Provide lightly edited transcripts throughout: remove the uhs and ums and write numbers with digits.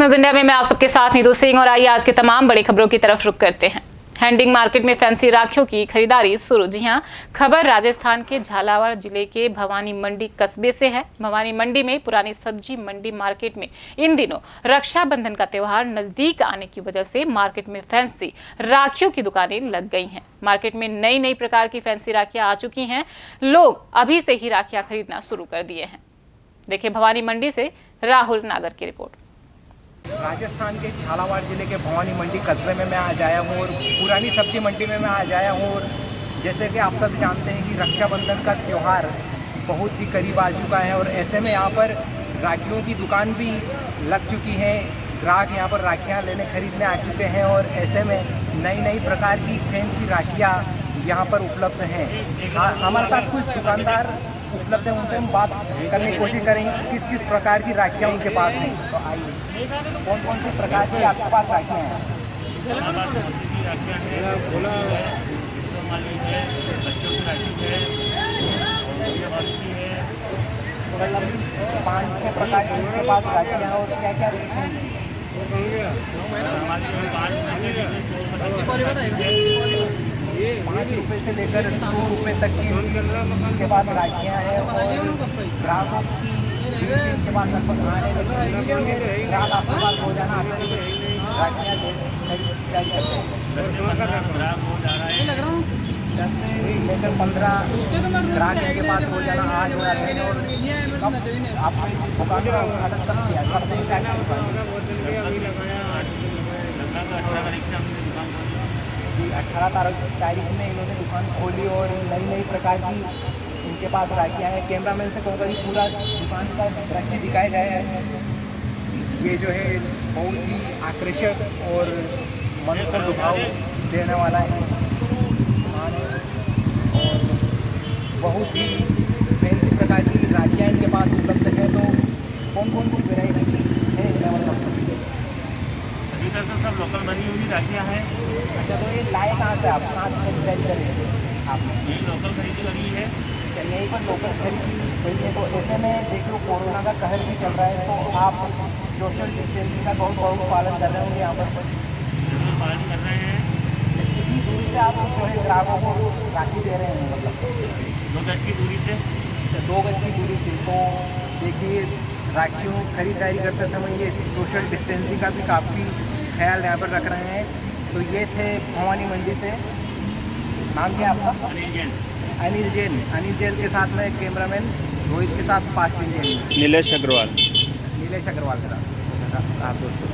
News India में मैं आप सबके साथ नीतू सिंह और आइए आज के तमाम बड़ी खबरों की तरफ रुख करते हैं। हैंडिंग मार्केट में फैंसी राखियों की खरीदारी शुरू। जी हां, खबर राजस्थान के झालावाड़ जिले के भवानी मंडी कस्बे से है। भवानी मंडी में पुरानी सब्जी मंडी मार्केट में इन दिनों रक्षाबंधन का त्योहार नजदीक आने की वजह से मार्केट में फैंसी राखियों की दुकानें लग गई हैं। मार्केट में नई नई प्रकार की फैंसी राखियां आ चुकी हैं। लोग अभी से ही राखियां खरीदना शुरू कर दिए हैं। देखिए भवानी मंडी से राहुल नागर की रिपोर्ट। राजस्थान के झालावाड़ जिले के भवानी मंडी कस्बे में मैं आज आया हूँ और पुरानी सब्जी मंडी में मैं आज आया हूँ। और जैसे कि आप सब जानते हैं कि रक्षाबंधन का त्यौहार बहुत ही करीब आ चुका है और ऐसे में यहाँ पर राखियों की दुकान भी लग चुकी है। ग्राहक यहाँ पर राखियाँ लेने खरीदने आ चुके हैं और ऐसे में नई नई प्रकार की फैंसी राखियाँ यहाँ पर उपलब्ध हैं। हमारे साथ कुछ दुकानदार उपलब्ध है, उनसे हम बात करने की कोशिश करेंगे किस किस प्रकार की राखियाँ उनके पास हैं। तो आइए, कौन कौन से प्रकार की आपके पास राखियाँ हैं? मतलब 5-6 प्रकार की उनके पास राखियाँ हैं और क्या क्या रेट हैं? 5 रुपये से लेकर 100 रुपये तक की उनके पास राखियाँ हैं और ग्राहकों की इनके पास लगभग आने ग्राहक आपके पास हो जाना राखियाँ खरीदारी करते हैं। 10 से लेकर 15 ग्राहक इनके पास हो जाना आज हो जाते हैं। और आपने दुकान का उद्घाटन कब किया? कब से क्या जी 18 तारीख में इन्होंने दुकान खोली और नई नई प्रकार की इनके पास राखियाँ हैं। कैमरामैन से कहूँगा कि पूरा दुकान का दृश्य दिखाया गया है। ये जो है बहुत ही आकर्षक और मन को लुभाव देने वाला है और बहुत ही फैंसी प्रकार की राखियाँ इनके पास उपलब्ध है। तो कौन कौन सी वेराइटी है तो सब लोकल बनी हुई राखियाँ हैं। अच्छा, तो ये लाए कहाँ से आप? कहाँ से खरीदारी करेंगे आप? यही लोकल खरीदी करी है। यहीं पर लोकल खरीदी। तो ऐसे में देख लो कोरोना का कहर भी चल रहा है, तो आप सोशल डिस्टेंसिंग का बहुत पालन कर रहे होंगे यहाँ पर? पालन कर रहे हैं। कितनी दूरी से आप जो है ग्राहकों को राखी दे रहे हैं? मतलब 2 गज की दूरी से। 2 गज की दूरी से। तो देखिए राखियों खरीदारी करते समय ये सोशल डिस्टेंसिंग का भी काफ़ी ख्याल यहाँ पर रख रहे हैं। तो ये थे भवानी मंडी से। नाम क्या आपका? अनिल जैन के साथ में कैमरामैन रोहित के साथ फास्टिंग जैन नीलेश अग्रवाल के साथ आप दोस्तों।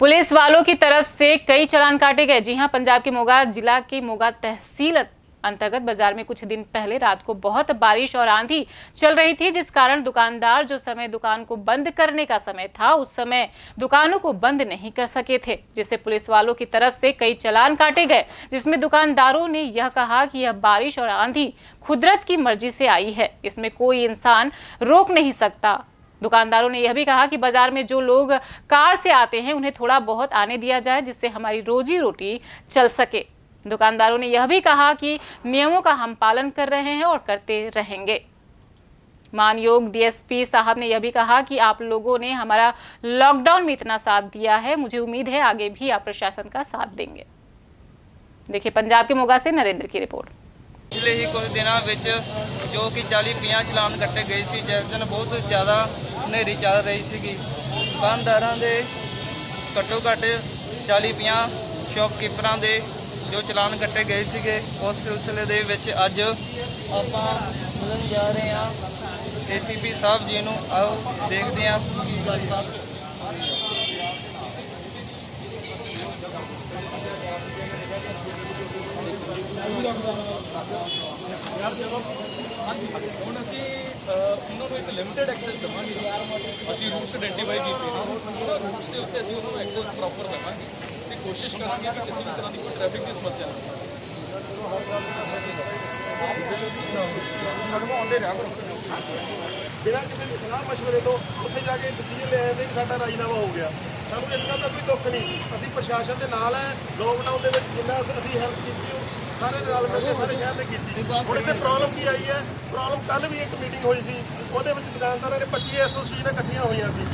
पुलिस वालों की तरफ से कई चालान काटे गए। जी हां, पंजाब के मोगा जिला के मोगा तहसील अंतर्गत बाजार में कुछ दिन पहले रात को बहुत बारिश और आंधी चल रही थी, जिस कारण दुकानदार जो समय दुकान को बंद करने का समय था उस समय दुकानों को बंद नहीं कर सके थे, जिससे पुलिस वालों की तरफ से कई चालान काटे गए। जिसमें दुकानदारों ने यह कहा कि यह बारिश और आंधी कुदरत की मर्जी से आई है, इसमें कोई इंसान रोक नहीं सकता। दुकानदारों ने यह भी कहा कि बाजार में जो लोग कार से आते हैं उन्हें थोड़ा बहुत आने दिया जाए, जिससे हमारी रोजी रोटी चल सके। दुकानदारों ने यह भी कहा कि नियमों का हम पालन कर रहे हैं और करते रहेंगे। मानयोग डीएसपी साहब ने यह भी कहा कि आप लोगों ने हमारा लॉकडाउन में इतना साथ दिया है, मुझे उम्मीद है आगे भी आप प्रशासन का साथ देंगे। देखिए पंजाब के मोगा से नरेंद्र की रिपोर्ट। पिछले ही कुछ दिनों ਵਿੱਚ जो कि 40-50 ਚਲਾਨ ਕੱਟੇ ਗਏ ਸੀ, ਜਿਸ ਦਿਨ ਬਹੁਤ ਜ਼ਿਆਦਾ ਹਨੇਰੀ ਚੱਲ ਰਹੀ ਸੀਗੀ। ਦੁਕਾਨਦਾਰਾਂ ਦੇ ਘੱਟੋ ਘੱਟ 40-50 ਸ਼ੌਪਕੀਪਰਾਂ ਦੇ ਜੋ ਚਲਾਨ ਕੱਟੇ ਗਏ ਸੀਗੇ, ਉਸ ਸਿਲਸਿਲੇ ਦੇ ਵਿੱਚ ਅੱਜ ਆਪਾਂ ਮਿਲਣ ਜਾ ਰਹੇ ਹਾਂ ਏਸੀਪੀ ਸਾਹਿਬ ਜੀ ਨੂੰ। ਆਓ ਦੇਖਦੇ ਹਾਂ ਕੀ ਗੱਲਬਾਤ। ਹੁਣ ਅਸੀਂ ਉਹਨਾਂ ਨੂੰ ਇੱਕ ਲਿਮਿਟਡ ਐਕਸੈਸ ਦੇਵਾਂਗੇ। ਅਸੀਂ ਰੂਟਸ ਆਇਡੈਂਟੀਫਾਈ ਕੀਤੇ ਨੇ, ਉਹਨਾਂ ਰੂਟਸ ਦੇ ਉੱਤੇ ਅਸੀਂ ਉਹਨਾਂ ਨੂੰ ਐਕਸੈਸ ਪ੍ਰੋਪਰ ਦੇਵਾਂਗੇ ਤੇ ਕੋਸ਼ਿਸ਼ ਕਰਾਂਗੇ ਕਿ ਕਿਸੇ ਵੀ ਤਰ੍ਹਾਂ ਦੀ ਕੋਈ ਟ੍ਰੈਫਿਕ ਦੀ ਸਮੱਸਿਆ ਨਾ ਬਿਨਾਂ ਕਿਸੇ ਦੀ ਸਲਾਹ ਮਸ਼ਵਰੇ ਤੋਂ ਉੱਥੇ ਜਾ ਕੇ ਡਿਸੀਜਨ ਲੈ ਆਏ ਕਿ ਸਾਡਾ ਰਾਜੀਨਾਮਾ ਹੋ ਗਿਆ। ਸਾਨੂੰ ਇਸ ਗੱਲ ਦਾ ਕੋਈ ਦੁੱਖ ਨਹੀਂ, ਅਸੀਂ ਪ੍ਰਸ਼ਾਸਨ ਦੇ ਨਾਲ ਹੈ। ਲੋਕਡਾਊਨ ਦੇ ਵਿੱਚ ਜਿੰਨਾ ਅਸੀਂ ਹੈਲਪ ਕੀਤੀ ਸਾਰੇ ਨਾਲ ਮਿਲ ਕੇ ਸਾਰੇ ਸ਼ਹਿਰ ਨੇ ਕੀਤੀ। ਹੁਣ ਇੱਥੇ ਪ੍ਰੋਬਲਮ ਕੀ ਆਈ ਹੈ? ਪ੍ਰੋਬਲਮ ਕੱਲ੍ਹ ਵੀ ਇੱਕ ਮੀਟਿੰਗ ਹੋਈ ਸੀ, ਉਹਦੇ ਵਿੱਚ ਦੁਕਾਨਦਾਰਾਂ ਨੇ 25 ਐਸੋਸੀਏਸ਼ਨਾਂ ਇਕੱਠੀਆਂ ਹੋਈਆਂ ਸੀ।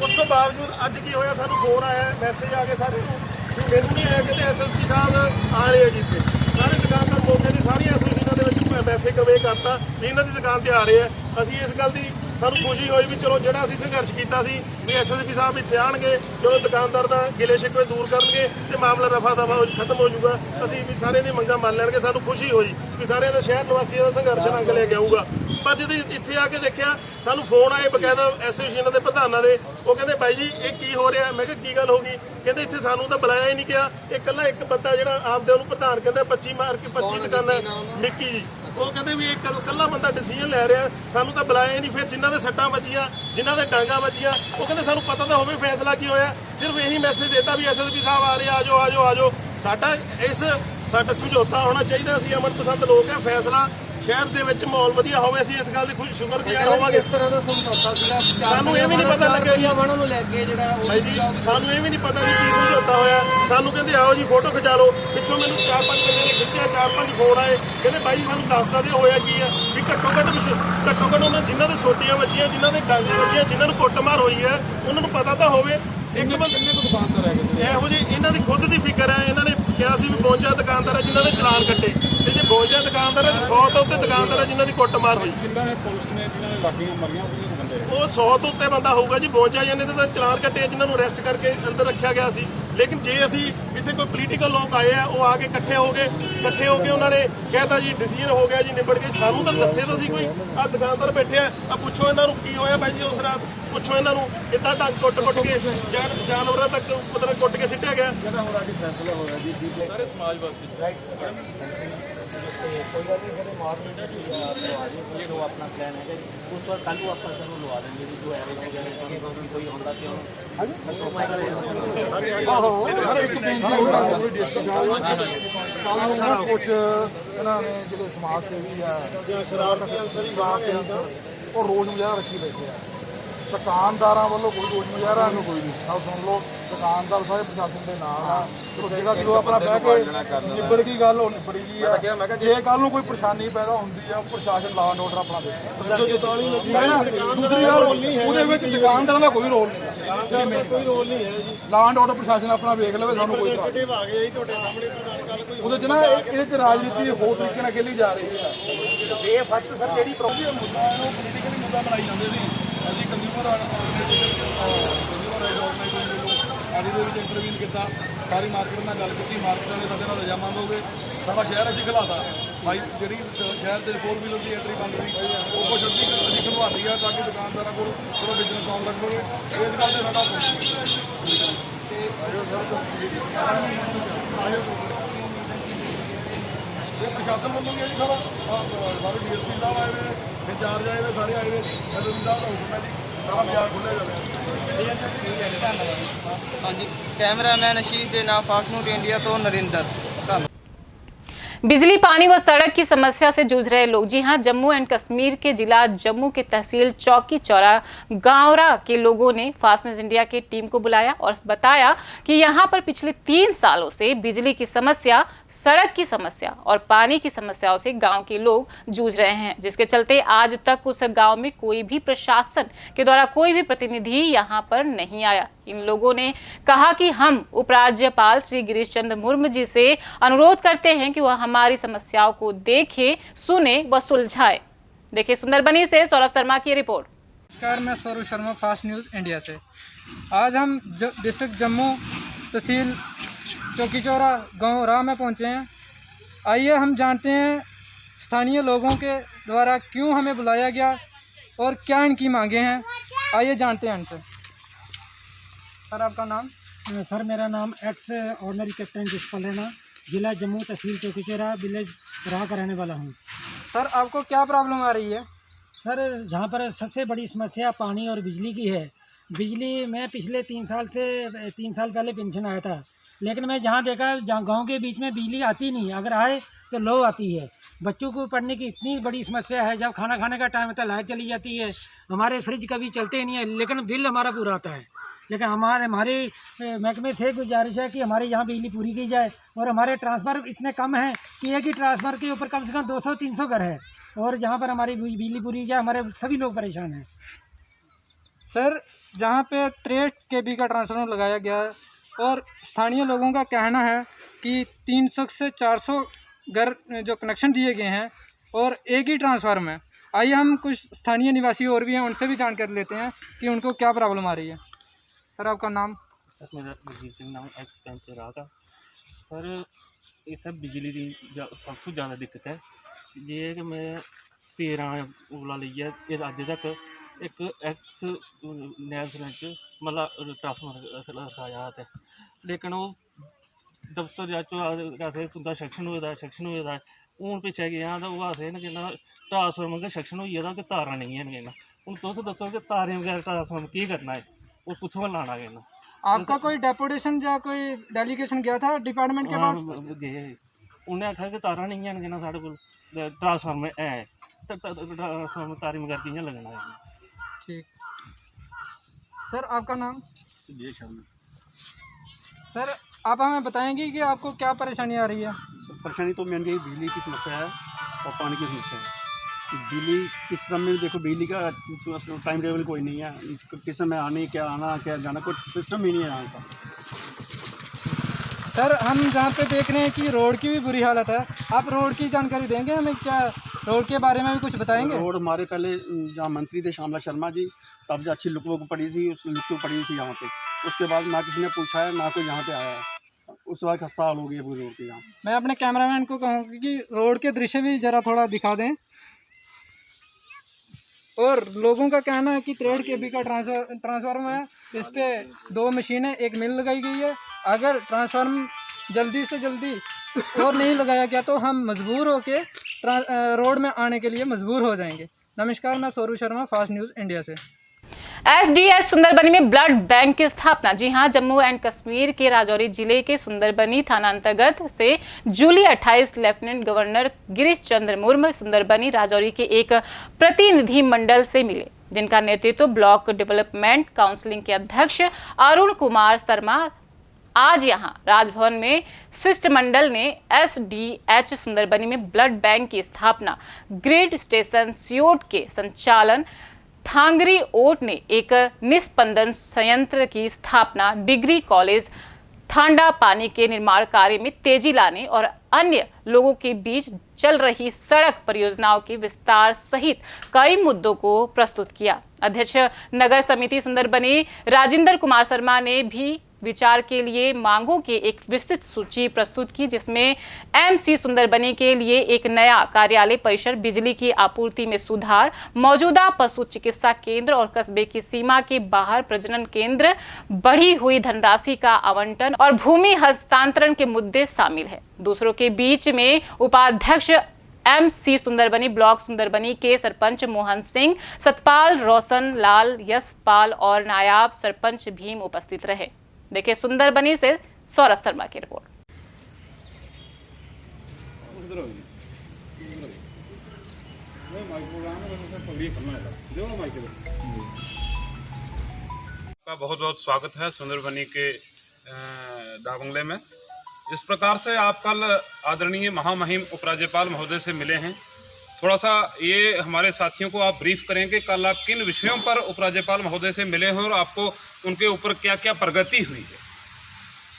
ਉਸ ਤੋਂ ਬਾਵਜੂਦ ਅੱਜ ਕੀ ਹੋਇਆ, ਸਾਨੂੰ ਫੋਨ ਆਇਆ, ਮੈਸੇਜ ਆ ਗਏ ਸਾਰੇ ਨੂੰ ਵੀ ਮੈਨੂੰ ਨਹੀਂ ਆਇਆ ਕਿ ਐਸਐਸਪੀ ਸਾਹਿਬ ਆ ਰਹੇ ਆ ਜੀ ਇੱਥੇ। ਸਾਰੇ ਦੁਕਾਨਦਾਰ ਮੌਕੇ ਦੀ ਸਾਰੀਆਂ ਐਸੋਸੀਏਸ਼ਨਾਂ ਦੇ ਵਿੱਚ ਮੈਸੇਜ ਕਨਵੇ ਕਰਤਾ ਵੀ ਇਹਨਾਂ ਦੀ ਦੁਕਾਨ ਤੇ ਆ ਰਹੇ ਆ। ਅਸੀਂ ਇਸ ਗੱਲ ਦੀ ਸਾਨੂੰ ਖੁਸ਼ੀ ਹੋਈ ਵੀ ਚਲੋ ਜਿਹੜਾ ਅਸੀਂ ਸੰਘਰਸ਼ ਕੀਤਾ ਸੀ ਵੀ ਐਸਐਸਪੀ ਸਾਹਿਬ ਇੱਥੇ ਆਉਣਗੇ, ਚਲੋ ਦੁਕਾਨਦਾਰ ਦਾ ਗਿਲੇ ਸ਼ਿਕਵੇ ਦੂਰ ਕਰਨਗੇ ਤੇ ਮਾਮਲਾ ਰਫਾ ਦਫਾ ਖਤਮ ਹੋ ਜਾਊਗਾ। ਅਸੀਂ ਵੀ ਸਾਰਿਆਂ ਦੀ ਮੰਗਾਂ ਮੰਨ ਲੈਣਗੇ। ਸਾਨੂੰ ਖੁਸ਼ੀ ਹੋਈ ਵੀ ਸਾਰਿਆਂ ਦਾ ਸ਼ਹਿਰ ਨਿਵਾਸੀਆਂ ਦਾ ਸੰਘਰਸ਼ ਰੰਗ ਲੈ ਕੇ ਆਊਗਾ। ਪਰ ਜਦੋਂ ਇੱਥੇ ਆ ਕੇ ਦੇਖਿਆ, ਸਾਨੂੰ ਫੋਨ ਆਏ ਬਕਾਇਦਾ ਐਸੋਸੀਏਸ਼ਨ ਦੇ ਪ੍ਰਧਾਨਾਂ ਦੇ। ਉਹ ਕਹਿੰਦੇ ਬਾਈ ਜੀ ਇਹ ਕੀ ਹੋ ਰਿਹਾ? ਮੈਂ ਕਿਹਾ ਕੀ ਗੱਲ ਹੋ ਗਈ? ਕਹਿੰਦੇ ਇੱਥੇ ਸਾਨੂੰ ਤਾਂ ਬੁਲਾਇਆ ਹੀ ਨਹੀਂ ਗਿਆ। ਇਹ ਇਕੱਲਾ ਇੱਕ ਬੰਦਾ ਜਿਹੜਾ ਆਪਦੇ ਉਹਨੂੰ ਪ੍ਰਧਾਨ ਕਹਿੰਦਾ 25 ਮਾਰ ਕੇ 25 ਦੁਕਾਨਾਂ ਨਿੱਕੀ ਜੀ, ਉਹ ਕਹਿੰਦੇ ਵੀ ਇਹ ਇਕੱਲਾ ਬੰਦਾ ਡਿਸੀਜਨ ਲੈ ਰਿਹਾ, ਸਾਨੂੰ ਤਾਂ ਬੁਲਾਇਆ ਹੀ ਨਹੀਂ। ਫਿਰ ਜਿਨ੍ਹਾਂ ਦੇ ਸੱਟਾਂ ਵੱਜੀਆਂ, ਜਿਨ੍ਹਾਂ ਦੇ ਡਾਂਗਾਂ ਵੱਜੀਆਂ, ਉਹ ਕਹਿੰਦੇ ਸਾਨੂੰ ਪਤਾ ਤਾਂ ਹੋਵੇ ਫੈਸਲਾ ਕੀ ਹੋਇਆ। ਸਿਰਫ ਇਹੀ ਮੈਸੇਜ ਦਿੱਤਾ ਵੀ ਐਸਐਸਪੀ ਸਾਹਿਬ ਆ ਰਹੇ, ਆਜੋ ਆਜੋ ਆਜੋ। ਸਾਡਾ ਸਮਝੌਤਾ ਹੋਣਾ ਚਾਹੀਦਾ। ਅਸੀਂ ਅਮਨ ਪਸੰਦ ਲੋਕ ਹਾਂ। ਫੈਸਲਾ ਸ਼ਹਿਰ ਦੇ ਵਿੱਚ ਮਾਹੌਲ ਵਧੀਆ ਹੋਵੇ, ਅਸੀਂ ਇਸ ਗੱਲ ਦੀ ਖੁਸ਼ ਸ਼ੁਕਰਗੁਜ਼ਾਰ ਹੋਵਾਂਗੇ। ਕਿਸ ਤਰ੍ਹਾਂ ਦਾ ਸਮਝੌਤਾ ਸੀਗਾ? ਸਾਨੂੰ ਇਹ ਵੀ ਨਹੀਂ ਪਤਾ ਲੱਗਿਆ ਜੀ, ਵਾਹਨਾਂ ਨੂੰ ਲੈ ਕੇ ਜਿਹੜਾ ਭਾਈ ਜੀ ਸਾਨੂੰ ਇਹ ਵੀ ਨਹੀਂ ਪਤਾ ਜੀ ਕੀ ਸਮਝੌਤਾ ਹੋਇਆ। ਸਾਨੂੰ ਕਹਿੰਦੇ ਆਓ ਜੀ ਫੋਟੋ ਖਿਚਾ ਲਓ। ਪਿੱਛੋਂ ਮੈਨੂੰ 4-5 ਬੰਦੇ ਨੇ ਖਿੱਚਿਆ, 4-5 ਫੋਨ ਆਏ, ਕਹਿੰਦੇ ਬਾਈ ਸਾਨੂੰ ਦੱਸਦਾ ਤੇ ਹੋਇਆ ਕੀ ਆ ਵੀ ਘੱਟੋ ਘੱਟ ਉਹਨਾਂ ਜਿਨ੍ਹਾਂ ਦੇ ਸੋਟੀਆਂ ਵੱਜੀਆਂ, ਜਿਨ੍ਹਾਂ ਦੇ ਡਾਂਗੇ ਵੱਜੀਆਂ, ਜਿਨ੍ਹਾਂ ਨੂੰ ਕੁੱਟਮਾਰ ਹੋਈ ਹੈ, ਉਹਨਾਂ ਨੂੰ ਪਤਾ ਤਾਂ ਹੋਵੇ। ਇੱਕ ਬੰਦੇ ਇਹੋ ਜਿਹੀ ਇਹਨਾਂ ਦੀ ਖੁਦ ਦੀ ਫਿਕਰ ਹੈ। ਇਹਨਾਂ ਨੇ ਕਿਹਾ ਸੀ ਵੀ 52 ਦੁਕਾਨਦਾਰ ਹੈ ਜਿਨ੍ਹਾਂ ਦੇ ਚਲਾਨ ਕੱਟੇ, ਤੇ ਜੇ 52 ਦੁਕਾਨਦਾਰ ਹੈ 100 ਤੋਂ ਉੱਤੇ ਦੁਕਾਨਦਾਰ ਹੈ ਜਿਨ੍ਹਾਂ ਦੀ ਕੁੱਟਮਾਰ ਹੋਈ। ਜਿਨ੍ਹਾਂ ਨੇ ਪੁਲਿਸ ਨੇ ਜਿਨ੍ਹਾਂ ਨੇ ਲਾਠੀਆਂ ਮਾਰੀਆਂ ਉਹ ਬੰਦੇ ਉਹ 100 ਤੋਂ ਉੱਤੇ ਬੰਦਾ ਹੋਊਗਾ ਜੀ। 52 ਜਣੇ ਦੇ ਤਾਂ ਚਲਾਨ ਕੱਟੇ, ਜਿਨ੍ਹਾਂ ਨੂੰ ਅਰੈਸਟ ਕਰਕੇ ਅੰਦਰ ਰੱਖਿਆ ਗਿਆ ਸੀ। ਲੇਕਿਨ ਜੇ ਅਸੀਂ ਇੱਥੇ ਕੋਈ ਪੋਲੀਟੀਕਲ ਲੋਕ ਆਏ ਆ, ਉਹ ਆ ਕੇ ਇਕੱਠੇ ਹੋ ਕੇ ਉਹਨਾਂ ਨੇ ਕਹਿਤਾ ਜੀ ਡਿਸੀਜਨ ਹੋ ਗਿਆ ਜੀ, ਨਿਬੜ ਕੇ। ਸਾਨੂੰ ਤਾਂ ਦੱਸੇ ਤਾਂ ਸੀ ਕੋਈ। ਆ ਦੁਕਾਨਦਾਰ ਬੈਠੇ ਆ ਪੁੱਛੋ ਇਹਨਾਂ ਨੂੰ ਕੀ ਹੋਇਆ ਬਾਈ ਜੀ ਉਸ ਰਾਤ, ਪੁੱਛੋ ਇਹਨਾਂ ਨੂੰ ਕਿੱਦਾਂ ਢੰਗ ਕੁੱਟ ਕੇ ਜਾਨਵਰਾਂ ਤੱਕ ਮਤਲਬ ਕੁੱਟ ਕੇ ਸਿੱਟਿਆ ਗਿਆ। ਸਾਰੇ ਸਮਾਜ ਵਾਸਤੇ ਕੁਛ ਇਹਨਾਂ ਨੇ ਜਿਹੜੇ ਸਮਾਜ ਸੇਵੀ ਆ ਉਹ ਰੋਜ਼ ਮੁਜ਼ਾਹਰਾ ਰੱਖੀ ਬੈਠੇ ਆ। ਦੁਕਾਨਦਾਰਾਂ ਵੱਲੋਂ ਕੋਈ ਰੋਜ਼ ਮੁਜ਼ਾਹਰਾ ਨੂੰ ਕੋਈ ਨਹੀਂ। ਆਹ ਸੁਣ ਲਓ, ਦੁਕਾਨਦਾਰ ਸਾਰੇ ਪ੍ਰਸ਼ਾਸਨ ਦੇ ਨਾਲ ਆ। ਜਿਹੜਾ ਜਦੋਂ ਆਪਣਾ ਬਹਿ ਕੇ ਨਿਬੜ ਗਈ ਗੱਲ, ਉਹ ਨਿਬੜੀ ਗਈ ਆ। ਜੇ ਕੱਲ ਨੂੰ ਕੋਈ ਪਰੇਸ਼ਾਨੀ ਪੈਦਾ ਹੁੰਦੀ ਆ, ਪ੍ਰਸ਼ਾਸਨ ਲਾ ਐਂਡ ਆਰਡਰ ਆਪਣਾ ਦੇ। ਦੂਸਰੀ ਗੱਲ ਉਹਦੇ ਵਿੱਚ ਦੁਕਾਨਦਾਰਾਂ ਦਾ ਕੋਈ ਰੋਲ ਨਹੀਂ, ਕੋਈ ਰੋਲ ਨਹੀਂ ਹੈ ਜੀ। ਲਾ ਐਂਡ ਆਰਡਰ ਪ੍ਰਸ਼ਾਸਨ ਆਪਣਾ ਵੇਖ ਲਵੇ, ਸਾਨੂੰ ਕੋਈ ਉਹਦੇ 'ਚ ਨਾ ਇਹਦੇ 'ਚ ਰਾਜਨੀਤੀ ਹੋਰ ਤਰੀਕੇ ਨਾਲ ਖੇਲੀ ਜਾ ਰਹੀ ਹੈ। ਇਹ ਫਸਟ ਸਰ ਜਿਹੜੀ ਮੁੱਦਾ ਪੋਲੀਟੀਕਲੀ ਮੁੱਦਾ ਬਣਾਈ ਜਾਂਦੇ ਸੀ। ਅਸੀਂ ਕੰਜ਼ਿਊਮਰ ਆਰਗੇਨਾਈਜੇਸ਼ਨ ਆਦਿ ਦੇ ਵਿੱਚ ਇੰਟਰਵਿਊ ਕੀਤਾ, ਸਾਰੀ ਮਾਰਕੀਟ ਨਾਲ ਗੱਲ ਕੀਤੀ। ਮਾਰਕੀਟ ਵਾਲੇ ਸਾਡੇ ਨਾਲ ਰਜਾਮੰਦ ਹੋ ਗਏ। ਸਾਰਾ ਸ਼ਹਿਰ ਅਸੀਂ ਖਿਲਾਤਾ ਭਾਈ। ਜਿਹੜੀ ਸ਼ਹਿਰ ਦੇ 4 ਵੀਲਰ ਦੀ ਐਂਟਰੀ ਬੰਦ ਸੀ, ਉਹ ਕੁਛ ਅਸੀਂ ਖਲਵਾਤੀ ਆ ਤਾਂ ਕਿ ਦੁਕਾਨਦਾਰਾਂ ਕੋਲ ਥੋੜਾ ਬਿਜ਼ਨਸ ਆਉਣ ਲੱਗ ਪਵੇ। ਇਸ ਗੱਲ ਤੇ ਸਾਡਾ ਇਹ ਪ੍ਰਸ਼ਾਸਨ ਵੱਲੋਂ ਵੀ ਹੈ ਜੀ। ਸਾਰਾ ਸਾਰੇ ਡੀਐਸਪੀ ਸਾਹਿਬ ਆਏ ਨੇ, ਇੰਚਾਰਜ ਆਏ ਨੇ, ਸਾਰੇ ਆਏ ਨੇ। ਐਸਐਸਪੀ ਸਾਹਿਬ ਦਾ ਹੁਕਮ ਹੈ ਜੀ, ਸਾਰਾ ਬਾਜ਼ਾਰ ਖੁੱਲ੍ਹਿਆ ਜਾਵੇ। ਹਾਂਜੀ, ਕੈਮਰਾਮੈਨ ਅਸ਼ੀਸ਼ ਦੇ ਨਾਲ ਫਾਸਟ ਨਿਊਜ਼ इंडिया तो नरिंदर। बिजली, पानी व सड़क की समस्या से जूझ रहे लोग। जी हां, जम्मू एंड कश्मीर के जिला जम्मू के तहसील चौकी चौरा गांवरा के लोगों ने फास्ट न्यूज इंडिया की टीम को बुलाया और बताया कि यहां पर पिछले 3 सालों से बिजली की समस्या, सड़क की समस्या और पानी की समस्याओं से गांव के लोग जूझ रहे हैं, जिसके चलते आज तक उस गांव में कोई भी प्रशासन के द्वारा कोई भी प्रतिनिधि यहां पर नहीं आया। इन लोगों ने कहा कि हम उपराज्यपाल श्री गिरीश चंद्र मुर्मू जी से अनुरोध करते हैं कि वह हमारी समस्याओं को देखे, सुने व सुलझाए। देखिए सुंदरबनी से सौरभ शर्मा की रिपोर्ट। नमस्कार, मैं Saurabh Sharma, fast news India से। आज हम डिस्ट्रिक्ट जम्मू तहसील चौकी चौरा गाँव राह में पहुँचे हैं। आइए हम जानते हैं स्थानीय लोगों के द्वारा क्यों हमें बुलाया गया और क्या इनकी मांगे हैं। आइए जानते हैं इनसे। सर, आपका नाम? सर, मेरा नाम x ordinary captain Jaspal Rana, जिला जम्मू तहसील चौकीचौरा विलेज राह का रहने वाला हूँ। सर, आपको क्या प्रॉब्लम आ रही है? सर, जहाँ पर सबसे बड़ी समस्या पानी और बिजली की है। बिजली में पिछले 3 साल पहले पेंशन आया था, लेकिन मैं जहाँ देखा जहाँ गांव के बीच में बिजली आती नहीं, अगर आए तो लो आती है। बच्चों को पढ़ने की इतनी बड़ी समस्या है, जब खाना खाने का टाइम होता है लाइट चली जाती है। हमारे फ्रिज कभी चलते नहीं है, लेकिन बिल हमारा पूरा आता है। लेकिन हमारे महकमे से गुजारिश है कि हमारे यहाँ बिजली पूरी की जाए। और हमारे ट्रांसफ़र इतने कम हैं कि एक ही ट्रांसफ़र के ऊपर कम से कम 200-300 घर है, और जहाँ पर हमारी बिजली पूरी की जाए। हमारे सभी लोग परेशान हैं। सर, जहाँ पे 63 kV का ट्रांसफार्मर लगाया गया है और स्थानीय लोगों का कहना है कि 300 से 400 घर जो कनेक्शन दिए गए हैं और एक ही ट्रांसफार्मर है। आइए हम कुछ स्थानीय निवासी और भी हैं, उनसे भी जानकारी लेते हैं कि उनको क्या प्रॉब्लम आ रही है। सर आपका नाम? सर मेरा बलजीत सिंह नाम एक्स पैंच रागा। सर इतना बिजली की सब तो ज़्यादा दिक्कत है जे कि मैं 13 उगला लिया अज तक एक एक्स नैब सरपंच मतलब ट्रांसफार्मर रखाया है, लेकिन वो दफ्तर आखिर तुंदा सेक्शन होए दा हूँ पिच्छे गया तो वो आखिर न कहना ट्रांसफार्मर का सेक्शन होई गेदा कि तारां नहीं हैन कहना। हूँ तुस दसो कि तारें बगैर ट्रांसफार्मर की करना है और कुत्थों लाना कहना। आपका कोई डेपुटेशन या कोई डेलीगेशन गया था डिपार्टमेंट के पास? गए उन्हें आखा कि तारां नहीं हैन कहना साढ़े कोल ट्रांसफार्मर है ट्रांसफार्मर तारें बगैर कि'यां लगना है। ठीक सर आपका नाम? सुजय शर्मा। सर आप हमें बताएंगे कि आपको क्या परेशानी आ रही है? परेशानी तो मेन यही बिजली की समस्या है और पानी की समस्या है। बिजली किस समय में देखो बिजली का टाइम टेबल कोई नहीं है, किस समय आना क्या जाना कोई सिस्टम ही नहीं है यहाँ का। सर हम जहाँ पे देख रहे हैं कि रोड की भी बुरी हालत है, आप रोड की जानकारी देंगे हमें? क्या रोड के बारे में भी कुछ बताएंगे? रोड हमारे पहले जहाँ मंत्री थे श्यामला शर्मा जी, तब जो अच्छी लुक पड़ी थी, उस लुक पड़ी थी यहाँ पे। उसके बाद ना किसी ने पूछा है ना कोई यहाँ पे आया है, उस वक्त खस्ता हाल हो गई है पूरी रोड की। यहाँ मैं अपने कैमरामैन को कहूँगी कि रोड के दृश्य भी ज़रा थोड़ा दिखा दें। और लोगों का कहना है कि 63 kV का ट्रांसफार्मर है, इस पर 2 मशीनें, एक मिल लगाई गई है। अगर ट्रांसफार्मर जल्दी से जल्दी और नहीं लगाया गया तो हम मजबूर होके रोड में आने के लिए मजबूर हो जाएंगे। नमस्कार, मैं Saurabh Sharma, fast news India से। एसडीएस सुंदरबनी में ब्लड बैंक की स्थापना। जी हां, जम्मू एंड कश्मीर के राजौरी जिले के सुंदरबनी थाना अंतर्गत से जूलाई 28 लेफ्टिनेंट गवर्नर गिरीश चंद्र मुर्मू सुंदरबनी राजौरी के एक प्रतिनिधि मंडल से मिले, जिनका नेतृत्व ब्लॉक डेवलपमेंट काउंसिल के अध्यक्ष अरुण कुमार शर्मा। आज यहां राजभवन में शिष्टमंडल ने एसडीएच सुंदरबनी में ब्लड बैंक की स्थापना, ग्रिड स्टेशन सियोट के संचालन थांगरी ओट ने एक निस्पंदन संयंत्र की स्थापना, डिग्री कॉलेज थांडा पानी के निर्माण कार्य में तेजी लाने और अन्य लोगों के बीच चल रही सड़क परियोजनाओं के विस्तार सहित कई मुद्दों को प्रस्तुत किया। अध्यक्ष नगर समिति सुंदरबनी राजेंद्र कुमार शर्मा ने भी विचार के लिए मांगों की एक विस्तृत सूची प्रस्तुत की, जिसमें एमसी सुंदरबनी के लिए एक नया कार्यालय परिसर, बिजली की आपूर्ति में सुधार, मौजूदा पशु चिकित्सा केंद्र और कस्बे की सीमा के बाहर प्रजनन केंद्र, बढ़ी हुई धनराशि का आवंटन और भूमि हस्तांतरण के मुद्दे शामिल है। दूसरों के बीच में उपाध्यक्ष एमसी सुंदरबनी, ब्लॉक सुंदरबनी के सरपंच मोहन सिंह, सतपाल, रोशन लाल, यशपाल और नायाब सरपंच भीम उपस्थित रहे। देखिए सुंदरबनी से सौरभ शर्मा की रिपोर्ट। का बहुत बहुत स्वागत है सुंदरबनी के दाबंगले में। इस प्रकार से आप कल आदरणीय महामहिम उपराज्यपाल महोदय से मिले हैं, थोड़ा सा ये हमारे साथियों को आप ब्रीफ करें कि कल आप किन विषयों पर उपराज्यपाल महोदय से मिले हैं और आपको उनके ऊपर क्या क्या प्रगति हुई है।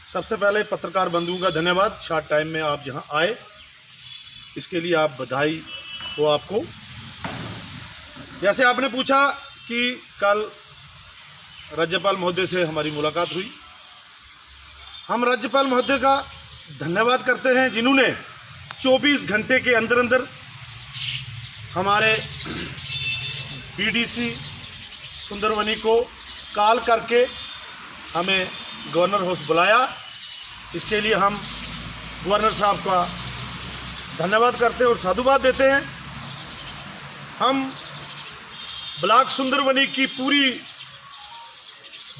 सबसे पहले पत्रकार बंधुओं का धन्यवाद, शॉर्ट टाइम में आप जहां आए इसके लिए आप बधाई हो आपको। जैसे आपने पूछा कि कल राज्यपाल महोदय से हमारी मुलाकात हुई, हम राज्यपाल महोदय का धन्यवाद करते हैं जिन्होंने 24 घंटे के अंदर अंदर हमारे बीडीसी सुंदरबनी को कॉल करके हमें गवर्नर हाउस बुलाया। इसके लिए हम गवर्नर साहब का धन्यवाद करते हैं और साधुवाद देते हैं। हम ब्लॉक सुंदरबनी की पूरी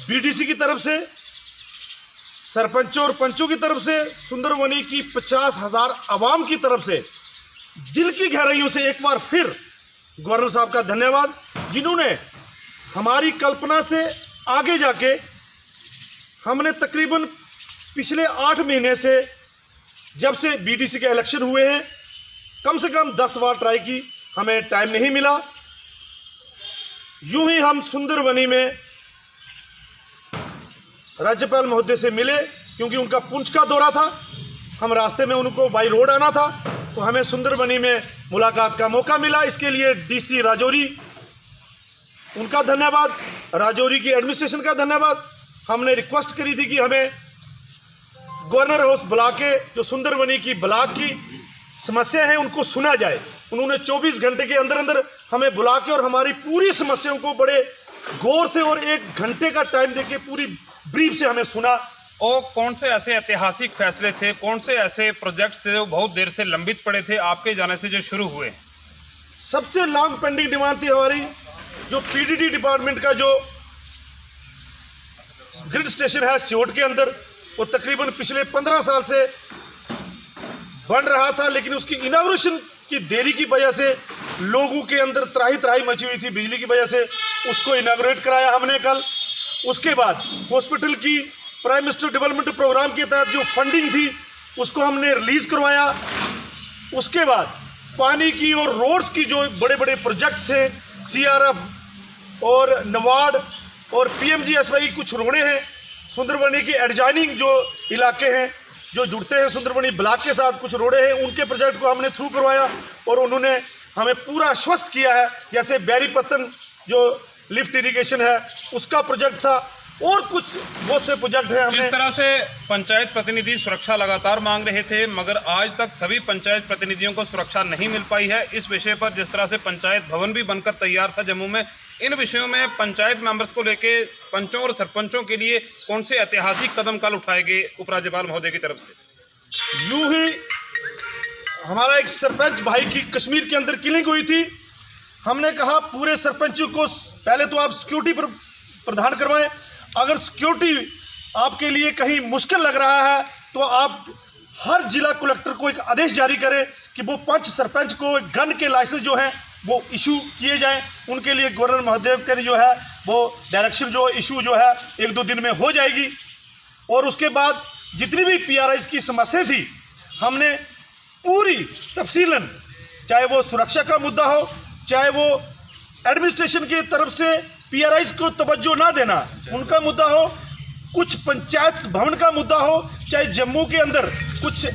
बीडीसी की तरफ से, सरपंचों और पंचों की तरफ से, सुंदरबनी की 50,000 आवाम की तरफ से दिल की गहराइयों से एक बार फिर गवर्नर साहब का धन्यवाद, जिन्होंने हमारी कल्पना से आगे जाके हमने तकरीबन पिछले 8 महीने से, जब से बीडीसी के इलेक्शन हुए हैं, कम से कम 10 बार ट्राई की, हमें टाइम नहीं मिला। यूं ही हम सुंदरबनी में राज्यपाल महोदय से मिले, क्योंकि उनका पुंछ का दौरा था। हम रास्ते में उनको बाई रोड आना था, तो हमें सुंदरबनी में मुलाकात का मौका मिला। इसके लिए डीसी राजौरी, उनका धन्यवाद, राजौरी की एडमिनिस्ट्रेशन का धन्यवाद। हमने रिक्वेस्ट करी थी कि हमें गवर्नर हाउस बुला के जो सुंदरबनी की ब्लॉक की समस्या है उनको सुना जाए। उन्होंने 24 घंटे के अंदर अंदर हमें बुला के और हमारी पूरी समस्याओं को बड़े गौर से और 1 घंटे का टाइम देके पूरी ब्रीफ से हमें सुना। और कौन से ऐसे ऐतिहासिक फैसले थे, कौन से ऐसे प्रोजेक्ट्स थे जो बहुत देर से लंबित पड़े थे, आपके जाने से जो शुरू हुए? सबसे लॉन्ग पेंडिंग डिमांड थी हमारी जो पीडीडी डिपार्टमेंट का जो ग्रिड स्टेशन है सियोट के अंदर, वो तकरीबन पिछले 15 साल से बन रहा था, लेकिन उसकी इनॉग्रेशन की देरी की वजह से लोगों के अंदर त्राही त्राही मची हुई थी बिजली की वजह से। उसको इनॉग्रेट कराया हमने कल। उसके बाद हॉस्पिटल की प्राइम मिनिस्टर डेवलपमेंट प्रोग्राम के तहत जो फंडिंग थी उसको हमने रिलीज करवाया। उसके बाद पानी की और रोड्स की जो बड़े बड़े प्रोजेक्ट्स हैं, CRF और नवाड और PMGSY कुछ रोड़े हैं, सुंदरबनी की एडजॉइनिंग जो इलाके हैं जो जुड़ते हैं सुंदरबनी ब्लॉक के साथ, कुछ रोड़े हैं, उनके प्रोजेक्ट को हमने थ्रू करवाया और उन्होंने हमें पूरा आश्वस्त किया है। जैसे बैरीपत्तन जो लिफ्ट इरिगेशन है उसका प्रोजेक्ट था और कुछ बहुत से प्रोजेक्ट हैं। जिस तरह से पंचायत प्रतिनिधि सुरक्षा लगातार मांग रहे थे, मगर आज तक सभी पंचायत प्रतिनिधियों को सुरक्षा नहीं मिल पाई है। इस विषय पर जिस तरह से पंचायत भवन भी बनकर तैयार था जम्मू में, इन विषयों में पंचायत मेंबर्स को लेके पंचों और सरपंचों के लिए कौन से ऐतिहासिक कदम कल उठाए गए उपराज्यपाल महोदय की तरफ से? यूं ही हमारा एक सरपंच भाई की कश्मीर के अंदर किलिंग हुई थी। हमने कहा पूरे सरपंचों को पहले तो आप सिक्योरिटी प्रदान करवाएं। अगर सिक्योरिटी आपके लिए कहीं मुश्किल लग रहा है तो आप हर जिला कलेक्टर को एक आदेश जारी करें कि वो 5 सरपंच को गन के लाइसेंस जो हैं वो इशू किए जाएं। उनके लिए गवर्नर महोदय के जो है वो डायरेक्शन जो इशू जो है 1-2 दिन में हो जाएगी। और उसके बाद जितनी भी PRIs की समस्या थी हमने पूरी तफसीलन, चाहे वो सुरक्षा का मुद्दा हो, चाहे वो एडमिनिस्ट्रेशन की तरफ से PRIs को तवज्जो ना देना उनका मुद्दा हो, कुछ पंचायत भवन का मुद्दा हो, चाहे जम्मू के अंदर कुछ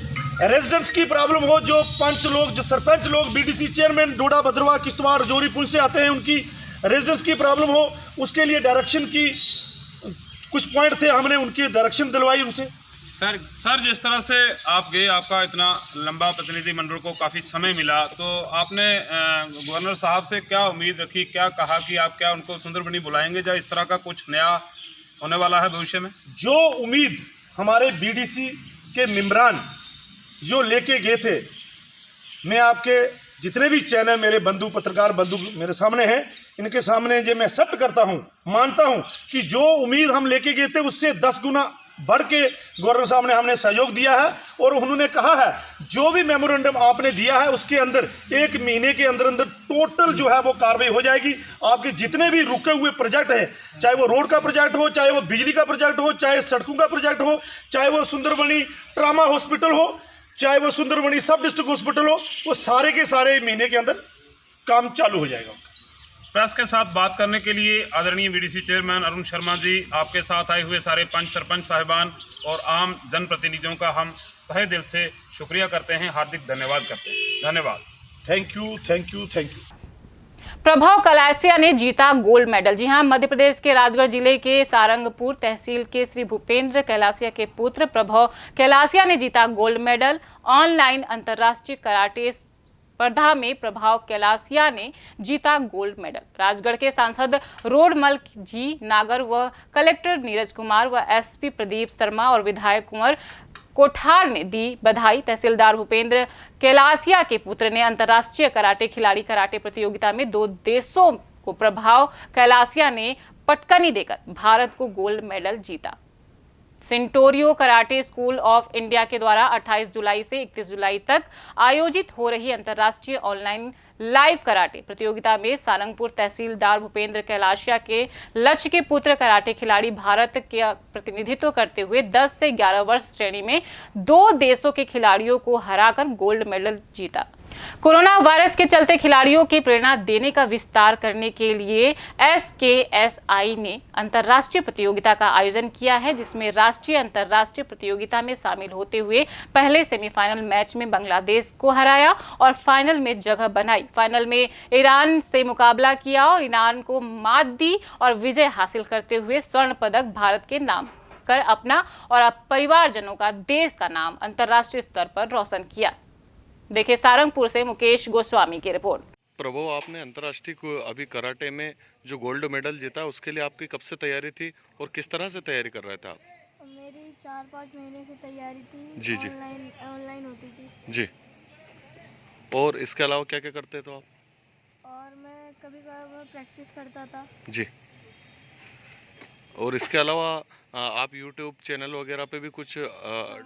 रेजिडेंट्स की प्रॉब्लम हो, जो पंच लोग, जो सरपंच लोग, BDC चेयरमैन डोडा, भद्रवाह, किश्तवाड़, राजौरी, पुंछ से आते हैं, उनकी रेजिडेंट्स की प्रॉब्लम हो, उसके लिए डायरेक्शन की कुछ पॉइंट थे, हमने उनकी डायरेक्शन दिलवाई उनसे। सर जिस तरह से आप गए, आपका इतना लंबा प्रतिनिधिमंडल को काफ़ी समय मिला, तो आपने गवर्नर साहब से क्या उम्मीद रखी, क्या कहा कि आप क्या उनको सुंदरबनी बुलाएंगे या इस तरह का कुछ नया होने वाला है भविष्य में? जो उम्मीद हमारे BDC के मेंबरान जो लेके गए थे, मैं आपके जितने भी चैनल मेरे बंधु पत्रकार बंधु मेरे सामने हैं, इनके सामने जो मैं एक्सेप्ट करता हूं, मानता हूं कि जो उम्मीद हम लेके गए थे उससे 10 गुना बढ़ के गवर्नर साहब ने हमने सहयोग दिया है। और उन्होंने कहा है जो भी मेमोरेंडम आपने दिया है उसके अंदर 1 महीने के अंदर अंदर टोटल जो है वो कार्रवाई हो जाएगी। आपके जितने भी रुके हुए प्रोजेक्ट हैं, चाहे वो रोड का प्रोजेक्ट हो, चाहे वो बिजली का प्रोजेक्ट हो, चाहे सड़कों का प्रोजेक्ट हो, चाहे वो सुंदरबनी ट्रामा हॉस्पिटल हो, चाहे वो सुंदरबनी सब डिस्ट्रिक्ट हॉस्पिटल हो, वो सारे के सारे महीने के अंदर काम चालू हो जाएगा। प्रेस के साथ बात करने के लिए आदरणीय BDC चेयरमैन अरुण शर्मा जी, आपके साथ आए हुए सारे पंच सरपंच साहिबान और आम जनप्रतिनिधियों का हम तहे दिल से शुक्रिया करते हैं, हार्दिक धन्यवाद करते हैं। धन्यवाद। Thank you, thank you, thank you. प्रभाव कलासिया ने जीता गोल्ड मेडल। जी हां, मध्य प्रदेश के राजगढ़ जिले के सारंगपुर तहसील के श्री भूपेंद्र कैलासिया के पुत्र प्रभाव कैलासिया ने जीता गोल्ड मेडल। ऑनलाइन अंतर्राष्ट्रीय कराटे स्पर्धा में प्रभाव कैलासिया ने जीता गोल्ड मेडल। राजगढ़ के सांसद रोडमल जी नागर व कलेक्टर नीरज कुमार व SP प्रदीप शर्मा और विधायक कुंवर कोठार ने दी बधाई। तहसीलदार भूपेंद्र कैलासिया के पुत्र ने अंतर्राष्ट्रीय कराटे खिलाड़ी कराटे प्रतियोगिता में 2 देशों को प्रभाव कैलासिया ने पटकनी देकर भारत को गोल्ड मेडल जीता। सेंटोरियो कराटे स्कूल ऑफ इंडिया के द्वारा 28 जुलाई से 31 जुलाई तक आयोजित हो रही अंतर्राष्ट्रीय ऑनलाइन लाइव कराटे प्रतियोगिता में सारंगपुर तहसीलदार भूपेंद्र कैलासिया के लक्ष्य के पुत्र कराटे खिलाड़ी भारत का प्रतिनिधित्व करते हुए 10 से 11 वर्ष श्रेणी में 2 देशों के खिलाड़ियों को हराकर गोल्ड मेडल जीता। कोरोना वायरस के चलते खिलाड़ियों की प्रेरणा देने का विस्तार करने के लिए SKSI ने अंतर्राष्ट्रीय प्रतियोगिता का आयोजन किया है, जिसमें राष्ट्रीय अंतर्राष्ट्रीय प्रतियोगिता में शामिल होते हुए पहले सेमीफाइनल मैच में बांग्लादेश को हराया और फाइनल में जगह बनाई। फाइनल में ईरान से मुकाबला किया और ईरान को मात दी और विजय हासिल करते हुए स्वर्ण पदक भारत के नाम कर अपना और परिवारजनों का, देश का नाम अंतर्राष्ट्रीय स्तर पर रोशन किया। देखिए सारंगपुर से मुकेश गोस्वामी की रिपोर्ट। प्रभु, आपने अंतर्राष्ट्रीय अभी कराटे में जो गोल्ड मेडल जीता, उसके लिए आपकी कब से तैयारी थी और किस तरह से तैयारी कर रहे थे आप? मेरी 4-5 महीने से तैयारी थी। जी जी। ऑनलाइन होती थी जी। और इसके अलावा क्या क्या करते तो आप? और मैं कभी कभार प्रैक्टिस करता था। जी। और इसके अलावा आप YouTube चैनल वगैरह पे भी कुछ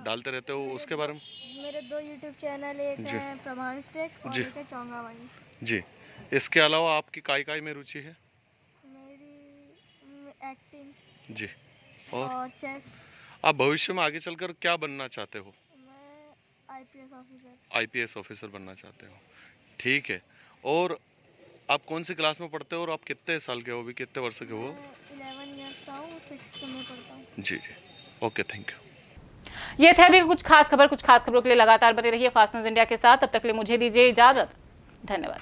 डालते रहते हो, उसके बारे में? मेरे 2 YouTube चैनल, एक है प्रभाविश टेक और एक है चौंगावाड़ी। जी। इसके अलावा आपकी काय में रुचि है? मेरी एक्टिंग जी। और चेस। आप भविष्य में आगे चलकर क्या बनना चाहते हो? मैं IPS ऑफिसर बनना चाहते हो, ठीक है। और आप कौन सी क्लास में पढ़ते हो और आप कितने साल के हो, अभी कितने वर्ष के हो? 11 ईयर्स का हूँ, 6th में पढ़ता हूँ। जी जी, ओके, थैंक यू। ये थे अभी कुछ खास खबरों के लिए लगातार बने रहिए फास्ट न्यूज इंडिया के साथ। तब तक के लिए मुझे दीजिए इजाजत। धन्यवाद।